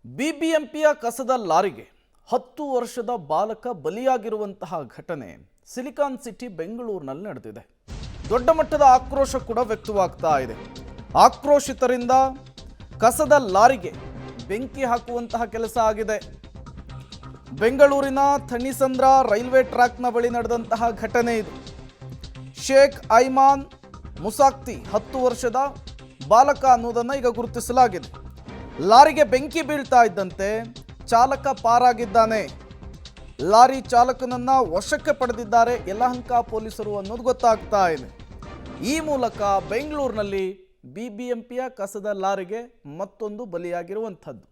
ಬಿಬಿಎಂಪಿಯ ಕಸದ ಲಾರಿಗೆ 10 ವರ್ಷದ ಬಾಲಕ ಬಲಿಯಾಗಿರುವಂತಹ ಘಟನೆ ಸಿಲಿಕಾನ್ ಸಿಟಿ ಬೆಂಗಳೂರಿನಲ್ಲಿ ನಡೆದಿದೆ. ದೊಡ್ಡ ಮಟ್ಟದ ಆಕ್ರೋಶ ಕೂಡ ವ್ಯಕ್ತವಾಗ್ತಾ ಇದೆ. ಆಕ್ರೋಶಿತರಿಂದ ಕಸದ ಲಾರಿಗೆ ಬೆಂಕಿ ಹಾಕುವಂತಹ ಕೆಲಸ ಆಗಿದೆ. ಬೆಂಗಳೂರಿನ ಥಣಿಸಂದ್ರ ರೈಲ್ವೆ ಟ್ರ್ಯಾಕ್ನ ಬಳಿ ನಡೆದಂತಹ ಘಟನೆ ಇದು. ಶೇಖ್ ಐಮಾನ್ ಮುಸಾಕ್ತಿ 10 ವರ್ಷದ ಬಾಲಕ ಅನ್ನೋದನ್ನು ಈಗ ಗುರುತಿಸಲಾಗಿದೆ. ಲಾರಿಗೆ ಬೆಂಕಿ ಬೀಳ್ತಾ ಇದ್ದಂತೆ ಚಾಲಕ ಪಾರಾಗಿದ್ದಾನೆ. ಲಾರಿ ಚಾಲಕನನ್ನ ವಶಕ್ಕೆ ಪಡೆದಿದ್ದಾರೆ ಯಲಹಂಕ ಪೊಲೀಸರು ಅನ್ನೋದು ಗೊತ್ತಾಗ್ತಾ ಇದೆ. ಈ ಮೂಲಕ ಬೆಂಗಳೂರಿನಲ್ಲಿ ಬಿಬಿಎಂಪಿಯ ಕಸದ ಲಾರಿಗೆ ಮತ್ತೊಂದು ಬಲಿಯಾಗಿರುವಂಥದ್ದು.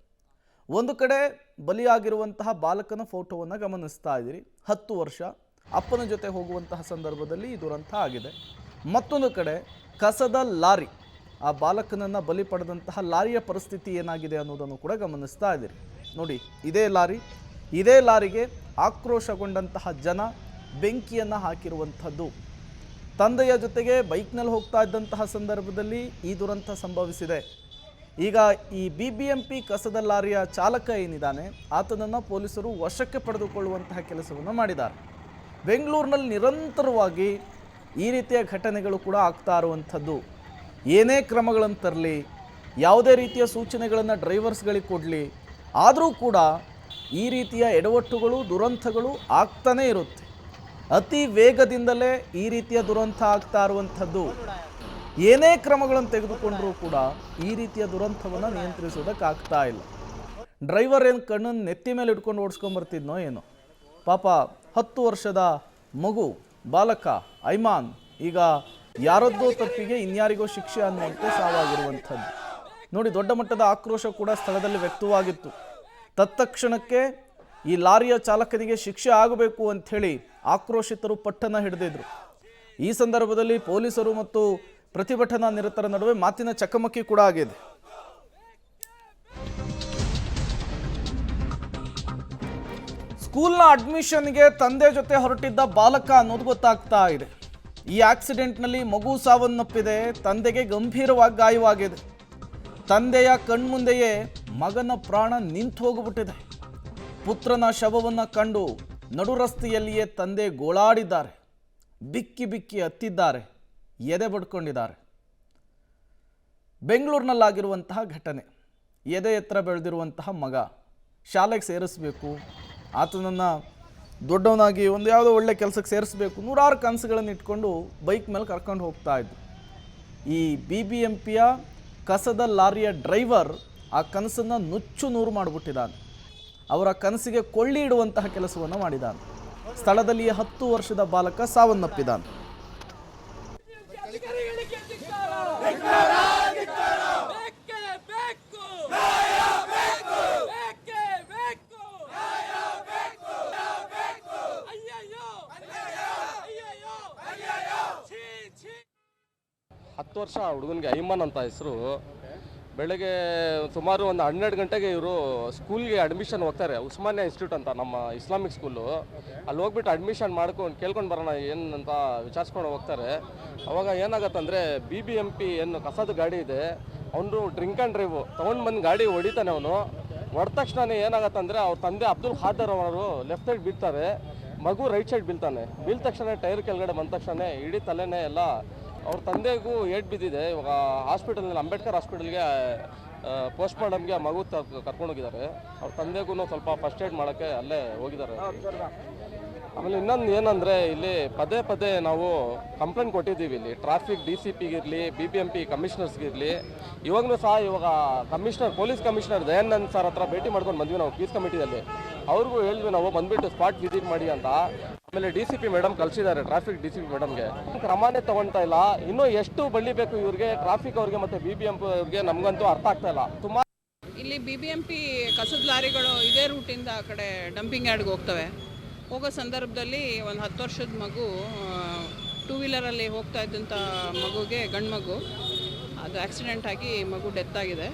ಒಂದು ಕಡೆ ಬಲಿಯಾಗಿರುವಂತಹ ಬಾಲಕನ ಫೋಟೋವನ್ನು ಗಮನಿಸ್ತಾ ಇದ್ದೀರಿ. 10 ವರ್ಷ ಅಪ್ಪನ ಜೊತೆ ಹೋಗುವಂತಹ ಸಂದರ್ಭದಲ್ಲಿ ಈ ದುರಂತ ಆಗಿದೆ. ಮತ್ತೊಂದು ಕಡೆ ಕಸದ ಲಾರಿ, ಆ ಬಾಲಕನನ್ನು ಬಲಿ ಪಡೆದಂತಹ ಲಾರಿಯ ಪರಿಸ್ಥಿತಿ ಏನಾಗಿದೆ ಅನ್ನೋದನ್ನು ಕೂಡ ಗಮನಿಸ್ತಾ ಇದ್ದೀರಿ. ನೋಡಿ, ಇದೇ ಲಾರಿಗೆ ಆಕ್ರೋಶಗೊಂಡಂತಹ ಜನ ಬೆಂಕಿಯನ್ನು ಹಾಕಿರುವಂಥದ್ದು. ತಂದೆಯ ಜೊತೆಗೆ ಬೈಕ್ನಲ್ಲಿ ಹೋಗ್ತಾ ಇದ್ದಂತಹ ಸಂದರ್ಭದಲ್ಲಿ ಈ ದುರಂತ ಸಂಭವಿಸಿದೆ. ಈಗ ಈ ಬಿಬಿಎಂಪಿ ಕಸದ ಲಾರಿಯ ಚಾಲಕ ಏನಿದ್ದಾನೆ ಆತನನ್ನು ಪೊಲೀಸರು ವಶಕ್ಕೆ ಪಡೆದುಕೊಳ್ಳುವಂತಹ ಕೆಲಸವನ್ನು ಮಾಡಿದ್ದಾರೆ. ಬೆಂಗಳೂರಿನಲ್ಲಿ ನಿರಂತರವಾಗಿ ಈ ರೀತಿಯ ಘಟನೆಗಳು ಕೂಡ ಆಗ್ತಾ ಇರುವಂಥದ್ದು. ಏನೇ ಕ್ರಮಗಳನ್ನು ತರಲಿ, ಯಾವುದೇ ರೀತಿಯ ಸೂಚನೆಗಳನ್ನು ಡ್ರೈವರ್ಸ್ಗಳಿಗೆ ಕೊಡಲಿ, ಆದರೂ ಕೂಡ ಈ ರೀತಿಯ ಎಡವಟ್ಟುಗಳು ದುರಂತಗಳು ಆಗ್ತಾನೇ ಇರುತ್ತೆ. ಅತಿ ವೇಗದಿಂದಲೇ ಈ ರೀತಿಯ ದುರಂತ ಆಗ್ತಾ ಇರುವಂಥದ್ದು. ಏನೇ ಕ್ರಮಗಳನ್ನು ತೆಗೆದುಕೊಂಡರೂ ಕೂಡ ಈ ರೀತಿಯ ದುರಂತವನ್ನು ನಿಯಂತ್ರಿಸೋದಕ್ಕಾಗ್ತಾ ಇಲ್ಲ. ಡ್ರೈವರ್ ಏನು ಕಣ್ಣನ್ನು ನೆತ್ತಿ ಮೇಲೆ ಇಟ್ಕೊಂಡು ಓಡಿಸ್ಕೊಂಬರ್ತಿದ್ನೋ ಏನೋ. ಪಾಪ 10 ವರ್ಷದ ಮಗು ಬಾಲಕ ಐಮಾನ್ ಈಗ ಯಾರದ್ದೋ ತಪ್ಪಿಗೆ ಇನ್ಯಾರಿಗೋ ಶಿಕ್ಷೆ ಅನ್ನುವಂತೆ ಸಾವಾಗಿರುವಂಥದ್ದು. ನೋಡಿ, ದೊಡ್ಡ ಮಟ್ಟದ ಆಕ್ರೋಶ ಕೂಡ ಸ್ಥಳದಲ್ಲಿ ವ್ಯಕ್ತವಾಗಿತ್ತು. ತತ್ಕ್ಷಣಕ್ಕೆ ಈ ಲಾರಿಯ ಚಾಲಕನಿಗೆ ಶಿಕ್ಷೆ ಆಗಬೇಕು ಅಂಥೇಳಿ ಆಕ್ರೋಶಿತರು ಪಟ್ಟನ್ನು ಹಿಡಿದಿದ್ರು. ಈ ಸಂದರ್ಭದಲ್ಲಿ ಪೊಲೀಸರು ಮತ್ತು ಪ್ರತಿಭಟನಾ ನಿರತರ ನಡುವೆ ಮಾತಿನ ಚಕಮಕಿ ಕೂಡ ಆಗಿದೆ. ಸ್ಕೂಲ್ನ ಅಡ್ಮಿಷನ್ಗೆ ತಂದೆ ಜೊತೆ ಹೊರಟಿದ್ದ ಬಾಲಕ ಅನ್ನೋದು ಗೊತ್ತಾಗ್ತಾ ಇದೆ. ಈ ಆಕ್ಸಿಡೆಂಟ್ನಲ್ಲಿ ಮಗು ಸಾವನ್ನಪ್ಪಿದೆ, ತಂದೆಗೆ ಗಂಭೀರವಾಗಿ ಗಾಯವಾಗಿದೆ. ತಂದೆಯ ಕಣ್ಮುಂದೆಯೇ ಮಗನ ಪ್ರಾಣ ನಿಂತು ಹೋಗಿಬಿಟ್ಟಿದೆ. ಪುತ್ರನ ಶವವನ್ನು ಕಂಡು ನಡು ರಸ್ತೆಯಲ್ಲಿಯೇ ತಂದೆ ಗೋಳಾಡಿದ್ದಾರೆ. ಬಿಕ್ಕಿ ಬಿಕ್ಕಿ ಹತ್ತಿದ್ದಾರೆ, ಎದೆ ಬಡ್ಕೊಂಡಿದ್ದಾರೆ. ಬೆಂಗಳೂರಿನಲ್ಲಾಗಿರುವಂತಹ ಘಟನೆ. ಎದೆ ಎತ್ತರ ಬೆಳೆದಿರುವಂತಹ ಮಗ ಶಾಲೆಗೆ ಸೇರಿಸಬೇಕು, ಆತನನ್ನು ದೊಡ್ಡವನಾಗಿ ಒಂದು ಯಾವುದೋ ಒಳ್ಳೆ ಕೆಲಸಕ್ಕೆ ಸೇರಿಸಬೇಕು, ನೂರಾರು ಕನಸುಗಳನ್ನು ಇಟ್ಕೊಂಡು ಬೈಕ್ ಮೇಲೆ ಕರ್ಕೊಂಡು ಹೋಗ್ತಾ ಇದ್ದು. ಈ ಬಿಬಿಎಂಪಿಯ ಕಸದ ಲಾರಿಯ ಡ್ರೈವರ್ ಆ ಕನಸನ್ನು ನುಚ್ಚು ನೂರು ಮಾಡಿಬಿಟ್ಟಿದ್ದಾನೆ. ಅವರ ಕನಸಿಗೆ ಕೊಳ್ಳಿ ಇಡುವಂತಹ ಕೆಲಸವನ್ನು ಮಾಡಿದ್ದಾನೆ. ಸ್ಥಳದಲ್ಲಿಯೇ 10 ವರ್ಷದ ಬಾಲಕ ಸಾವನ್ನಪ್ಪಿದ್ದಾನೆ. ಹತ್ತು ವರ್ಷ ಹುಡುಗನಿಗೆ ಐಮಾನ್ ಅಂತ ಹೆಸರು. ಬೆಳಗ್ಗೆ ಸುಮಾರು ಒಂದು 12 ಗಂಟೆಗೆ ಇವರು ಸ್ಕೂಲ್ಗೆ ಅಡ್ಮಿಷನ್ ಹೋಗ್ತಾರೆ. ಉಸ್ಮಾನಿಯಾ ಇನ್ಸ್ಟಿಟ್ಯೂಟ್ ಅಂತ ನಮ್ಮ ಇಸ್ಲಾಮಿಕ್ ಸ್ಕೂಲು. ಅಲ್ಲಿ ಹೋಗ್ಬಿಟ್ಟು ಅಡ್ಮಿಷನ್ ಕೇಳ್ಕೊಂಡು ಬರೋಣ ಏನಂತ ವಿಚಾರಿಸ್ಕೊಂಡು ಹೋಗ್ತಾರೆ. ಅವಾಗ ಏನಾಗತ್ತಂದರೆ BBMP ಏನು ಕಸದ ಗಾಡಿ ಇದೆ, ಅವನು ಡ್ರಿಂಕ್ ಆ್ಯಂಡ್ ಡ್ರೈವ್ ತೊಗೊಂಡು ಬಂದು ಗಾಡಿ ಹೊಡಿತಾನೆ. ಅವನು ಹೊಡೆದ ತಕ್ಷಣ ಏನಾಗತ್ತಂದರೆ ಅವ್ರ ತಂದೆ ಅಬ್ದುಲ್ ಖಾದರ್ ಅವರು ಲೆಫ್ಟ್ ಸೈಡ್ ಬೀಳ್ತಾರೆ, ಮಗು ರೈಟ್ ಸೈಡ್ ಬೀಳ್ತಾನೆ. ಬೀಳ್ದ ತಕ್ಷಣ ಟೈರ್ ಕೆಳಗಡೆ ಬಂದ ತಕ್ಷಣ ಇಡೀ ತಲೆನೇ ಎಲ್ಲ ಅವ್ರ ತಂದೆಗೂ ಏಟ್ ಬಿದ್ದಿದೆ. ಇವಾಗ ಹಾಸ್ಪಿಟಲ್ನಲ್ಲಿ ಅಂಬೇಡ್ಕರ್ ಹಾಸ್ಪಿಟಲ್ಗೆ ಪೋಸ್ಟ್ ಮಾರ್ಟಮ್ಗೆ ಮಗು ಕರ್ಕೊಂಡೋಗಿದ್ದಾರೆ. ಅವ್ರ ತಂದೆಗೂ ಸ್ವಲ್ಪ ಫಸ್ಟ್ ಏಡ್ ಮಾಡೋಕ್ಕೆ ಅಲ್ಲೇ ಹೋಗಿದ್ದಾರೆ. ಆಮೇಲೆ ಇನ್ನೊಂದು ಏನಂದರೆ ಇಲ್ಲಿ ಪದೇ ಪದೇ ನಾವು ಕಂಪ್ಲೇಂಟ್ ಕೊಟ್ಟಿದ್ದೀವಿ. ಇಲ್ಲಿ ಟ್ರಾಫಿಕ್ DCPಗಿರಲಿ BBMP ಕಮಿಷನರ್ಸ್ಗಿರಲಿ. ಇವಾಗಲೂ ಸಹ ಪೊಲೀಸ್ ಕಮಿಷನರ್ ದಯಾನಂದ್ ಸರ್ ಹತ್ರ ಭೇಟಿ ಮಾಡ್ಕೊಂಡು ಬಂದ್ವಿ ನಾವು ಪೀಸ್ ಕಮಿಟಿಯಲ್ಲಿ. ಅವ್ರಿಗೂ ಹೇಳಿದ್ವಿ ನಾವು ಬಂದುಬಿಟ್ಟು ಸ್ಪಾಟ್ ವಿಸಿಟ್ ಮಾಡಿ ಅಂತ. ಆಮೇಲೆ DCP ಮೇಡಮ್ ಕಳಿಸಿದ್ದಾರೆ, ಟ್ರಾಫಿಕ್ DCP ಮೇಡಮ್ಗೆ. ಕ್ರಮನೇ ತೊಗೊಳ್ತಾ ಇಲ್ಲ. ಇನ್ನೂ ಎಷ್ಟು ಬಳ್ಳಿಬೇಕು ಇವ್ರಿಗೆ, ಟ್ರಾಫಿಕ್ ಅವ್ರಿಗೆ ಮತ್ತು BBMP ಅವ್ರಿಗೆ, ನಮಗಂತೂ ಅರ್ಥ ಆಗ್ತಾ ಇಲ್ಲ. ಸುಮಾರು ಇಲ್ಲಿ BBMP ಕಸದ ಲಾರಿಗಳು ಇದೇ ರೂಟಿಂದ ಆ ಕಡೆ ಡಂಪಿಂಗ್ ಯಾರ್ಡ್ಗೆ ಹೋಗೋ ಸಂದರ್ಭದಲ್ಲಿ ಒಂದು 10 ವರ್ಷದ ಮಗು 2 ವೀಲರಲ್ಲಿ ಹೋಗ್ತಾ ಇದ್ದಂಥ ಮಗುಗೆ, ಗಂಡು ಮಗು, ಅದು ಆಕ್ಸಿಡೆಂಟ್ ಆಗಿ ಮಗು ಡೆತ್ ಆಗಿದೆ.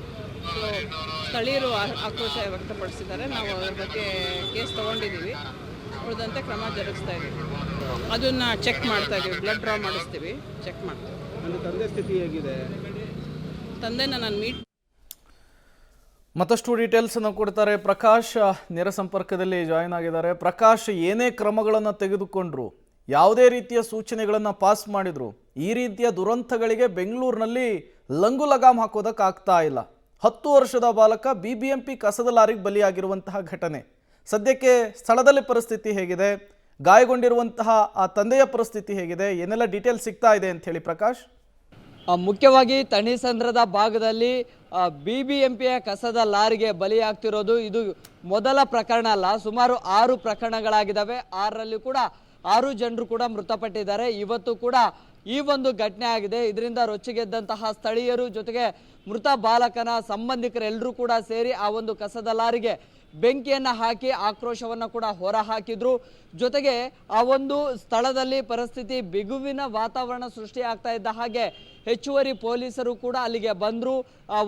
ಸೊ ಸ್ಥಳೀಯರು ಆಕ್ರೋಶ ವ್ಯಕ್ತಪಡಿಸಿದ್ದಾರೆ. ನಾವು ಅದರ ಬಗ್ಗೆ ಕೇಸ್ ತೊಗೊಂಡಿದ್ದೀವಿ. ಉಳಿದಂತೆ ಕ್ರಮ ಜರುಗಿಸ್ತಾ ಇದ್ದೀವಿ. ಅದನ್ನು ಚೆಕ್ ಮಾಡ್ತಾ ಇದ್ದೀವಿ, ಬ್ಲಡ್ ಡ್ರಾ ಮಾಡಿಸ್ತೀವಿ, ಚೆಕ್ ಮಾಡ್ತೀವಿ. ತಂದೆ ಸ್ಥಿತಿ ಹೇಗಿದೆ? ತಂದೆನ ನಾನು ಮತ್ತಷ್ಟು ಡೀಟೇಲ್ಸ್ ಅನ್ನು ಕೊಡ್ತಾರೆ ಪ್ರಕಾಶ್, ನೇರ ಸಂಪರ್ಕದಲ್ಲಿ ಜಾಯಿನ್ ಆಗಿದ್ದಾರೆ. ಪ್ರಕಾಶ್, ಏನೇ ಕ್ರಮಗಳನ್ನು ತೆಗೆದುಕೊಂಡ್ರು, ಯಾವುದೇ ರೀತಿಯ ಸೂಚನೆಗಳನ್ನು ಪಾಸ್ ಮಾಡಿದ್ರು, ಈ ರೀತಿಯ ದುರಂತಗಳಿಗೆ ಬೆಂಗಳೂರಿನಲ್ಲಿ ಲಂಗು ಲಗಾಮ್ ಹಾಕೋದಕ್ಕಾಗ್ತಾ ಇಲ್ಲ. 10 ವರ್ಷದ ಬಾಲಕ BBMP ಕಸದ ಲಾರಿಗೆ ಬಲಿಯಾಗಿರುವಂತಹ ಘಟನೆ. ಸದ್ಯಕ್ಕೆ ಸ್ಥಳದಲ್ಲಿ ಪರಿಸ್ಥಿತಿ ಹೇಗಿದೆ, ಗಾಯಗೊಂಡಿರುವಂತಹ ಆ ತಂದೆಯ ಪರಿಸ್ಥಿತಿ ಹೇಗಿದೆ, ಏನೆಲ್ಲ ಡೀಟೇಲ್ಸ್ ಸಿಗ್ತಾ ಇದೆ ಅಂತ ಹೇಳಿ ಪ್ರಕಾಶ್? ಮುಖ್ಯವಾಗಿ ತಣಿಸಂದ್ರದ ಭಾಗದಲ್ಲಿ BBMPಯ ಕಸದ ಲಾರಿಗೆ ಬಲಿಯಾಗ್ತಿರೋದು ಇದು ಮೊದಲ ಪ್ರಕರಣ ಅಲ್ಲ. ಸುಮಾರು 6 ಪ್ರಕರಣಗಳಾಗಿದ್ದಾವೆ. 6ರಲ್ಲಿ ಕೂಡ 6 ಜನರು ಕೂಡ ಮೃತಪಟ್ಟಿದ್ದಾರೆ. ಇವತ್ತು ಕೂಡ ಈ ಒಂದು ಘಟನೆ ಆಗಿದೆ. ಇದರಿಂದ ರೊಚ್ಚಿಗೆದ್ದಂತಹ ಸ್ಥಳೀಯರು ಜೊತೆಗೆ ಮೃತ ಬಾಲಕನ ಸಂಬಂಧಿಕರೆಲ್ಲರೂ ಕೂಡ ಸೇರಿ ಆ ಒಂದು ಕಸದ ಲಾರಿಗೆ ಬೆಂಕಿಯನ್ನು ಹಾಕಿ ಆಕ್ರೋಶವನ್ನು ಕೂಡ ಹೊರ ಹಾಕಿದ್ರು. ಜೊತೆಗೆ ಆ ಒಂದು ಸ್ಥಳದಲ್ಲಿ ಪರಿಸ್ಥಿತಿ ಬಿಗುವಿನ ವಾತಾವರಣ ಸೃಷ್ಟಿ ಆಗ್ತಾ ಇದ್ದ ಹಾಗೆ ಹೆಚ್ಚುವರಿ ಪೊಲೀಸರು ಕೂಡ ಅಲ್ಲಿಗೆ ಬಂದರು.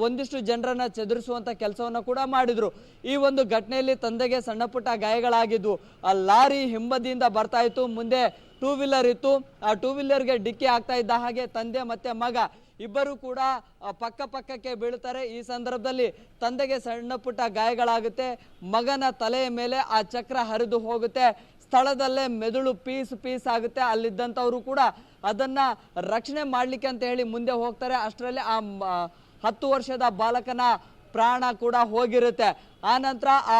ಒಂದಿಷ್ಟು ಜನರನ್ನು ಚದುರಿಸುವಂಥ ಕೆಲಸವನ್ನು ಕೂಡ ಮಾಡಿದರು. ಈ ಒಂದು ಘಟನೆಯಲ್ಲಿ ತಂದೆಗೆ ಸಣ್ಣ ಪುಟ್ಟ ಗಾಯಗಳಾಗಿದ್ವು. ಆ ಲಾರಿ ಹಿಂಬದಿಯಿಂದ ಬರ್ತಾ ಇತ್ತು, ಮುಂದೆ 2 ವೀಲರ್ ಇತ್ತು. ಆ 2 ವೀಲರ್ಗೆ ಡಿಕ್ಕಿ ಆಗ್ತಾ ಇದ್ದ ಹಾಗೆ ತಂದೆ ಮತ್ತು ಮಗ ಇಬ್ಬರು ಕೂಡ ಪಕ್ಕಕ್ಕೆ ಬೀಳ್ತಾರೆ. ಈ ಸಂದರ್ಭದಲ್ಲಿ ತಂದೆಗೆ ಸಣ್ಣ ಪುಟ್ಟ ಗಾಯಗಳಾಗುತ್ತೆ. ಮಗನ ತಲೆಯ ಮೇಲೆ ಆ ಚಕ್ರ ಹರಿದು ಹೋಗುತ್ತೆ. ಸ್ಥಳದಲ್ಲೇ ಮೆದುಳು ಪೀಸ್ ಆಗುತ್ತೆ. ಅಲ್ಲಿದ್ದಂಥವರು ಕೂಡ ಅದನ್ನ ರಕ್ಷಣೆ ಮಾಡಲಿಕ್ಕೆ ಅಂತ ಹೇಳಿ ಮುಂದೆ ಹೋಗ್ತಾರೆ. ಅಷ್ಟರಲ್ಲಿ ಆ 10 ವರ್ಷದ ಬಾಲಕನ ಪ್ರಾಣ ಕೂಡ ಹೋಗಿರುತ್ತೆ. ಆ ನಂತರ ಆ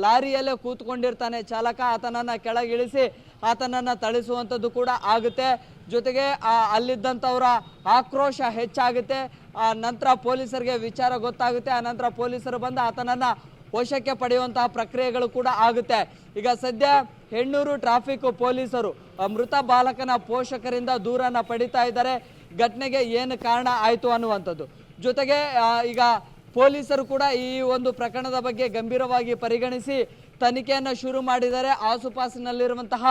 ಲಾರಿಯಲ್ಲೇ ಕೂತ್ಕೊಂಡಿರ್ತಾನೆ ಚಾಲಕ, ಆತನನ್ನು ಕೆಳಗಿಳಿಸಿ ಆತನನ್ನು ಥಳಿಸುವಂಥದ್ದು ಕೂಡ ಆಗುತ್ತೆ. ಜೊತೆಗೆ ಅಲ್ಲಿದ್ದಂಥವರ ಆಕ್ರೋಶ ಹೆಚ್ಚಾಗುತ್ತೆ. ಆ ನಂತರ ಪೊಲೀಸರಿಗೆ ವಿಚಾರ ಗೊತ್ತಾಗುತ್ತೆ. ಆ ನಂತರ ಪೊಲೀಸರು ಬಂದು ಆತನನ್ನು ವಶಕ್ಕೆ ಪಡೆಯುವಂತಹ ಪ್ರಕ್ರಿಯೆಗಳು ಕೂಡ ಆಗುತ್ತೆ. ಈಗ ಸದ್ಯ ಹೆಣ್ಣೂರು ಟ್ರಾಫಿಕ್ ಪೊಲೀಸರು ಮೃತ ಬಾಲಕನ ಪೋಷಕರಿಂದ ದೂರನ್ನು ಪಡಿತಾ ಇದ್ದಾರೆ, ಘಟನೆಗೆ ಏನು ಕಾರಣ ಆಯಿತು ಅನ್ನುವಂಥದ್ದು. ಜೊತೆಗೆ ಈಗ ಪೊಲೀಸರು ಕೂಡ ಈ ಒಂದು ಪ್ರಕರಣದ ಬಗ್ಗೆ ಗಂಭೀರವಾಗಿ ಪರಿಗಣಿಸಿ ತನಿಖೆಯನ್ನು ಶುರು ಮಾಡಿದ್ದಾರೆ. ಆಸುಪಾಸಿನಲ್ಲಿರುವಂತಹ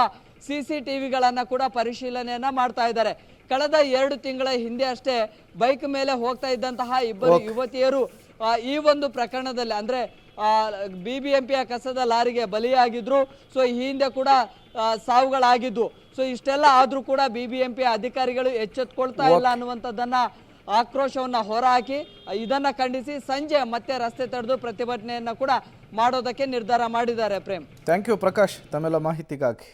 CCTVಗಳನ್ನು ಕೂಡ ಪರಿಶೀಲನೆಯನ್ನ ಮಾಡ್ತಾ ಇದ್ದಾರೆ. ಕಳೆದ 2 ತಿಂಗಳ ಹಿಂದೆ ಅಷ್ಟೇ ಬೈಕ್ ಮೇಲೆ ಹೋಗ್ತಾ ಇದ್ದಂತಹ ಇಬ್ಬರು ಯುವತಿಯರು ಈ ಒಂದು ಪ್ರಕರಣದಲ್ಲಿ ಅಂದ್ರೆ BBMPಯ ಕಸದ ಲಾರಿಗೆ ಬಲಿಯಾಗಿದ್ರು. ಸೊ ಈ ಹಿಂದೆ ಕೂಡ ಸಾವುಗಳಾಗಿದ್ವು. ಸೊ ಇಷ್ಟೆಲ್ಲ ಆದ್ರೂ ಕೂಡ BBMP ಅಧಿಕಾರಿಗಳು ಎಚ್ಚೆತ್ಕೊಳ್ತಾ ಇಲ್ಲ ಅನ್ನುವಂಥದ್ದನ್ನ ಆಕ್ರೋಶವನ್ನು ಹೊರಹಾಕಿ ಇದನ್ನ ಖಂಡಿಸಿ ಸಂಜೆ ಮತ್ತೆ ರಸ್ತೆ ತಡೆದು ಪ್ರತಿಭಟನೆಯನ್ನ ಕೂಡ ಮಾಡೋದಕ್ಕೆ ನಿರ್ಧಾರ ಮಾಡಿದ್ದಾರೆ. ಪ್ರೇಮ್, ಥ್ಯಾಂಕ್ ಯು ಪ್ರಕಾಶ್ ತಮ್ಮೆಲ್ಲ ಮಾಹಿತಿಗಾಗಿ.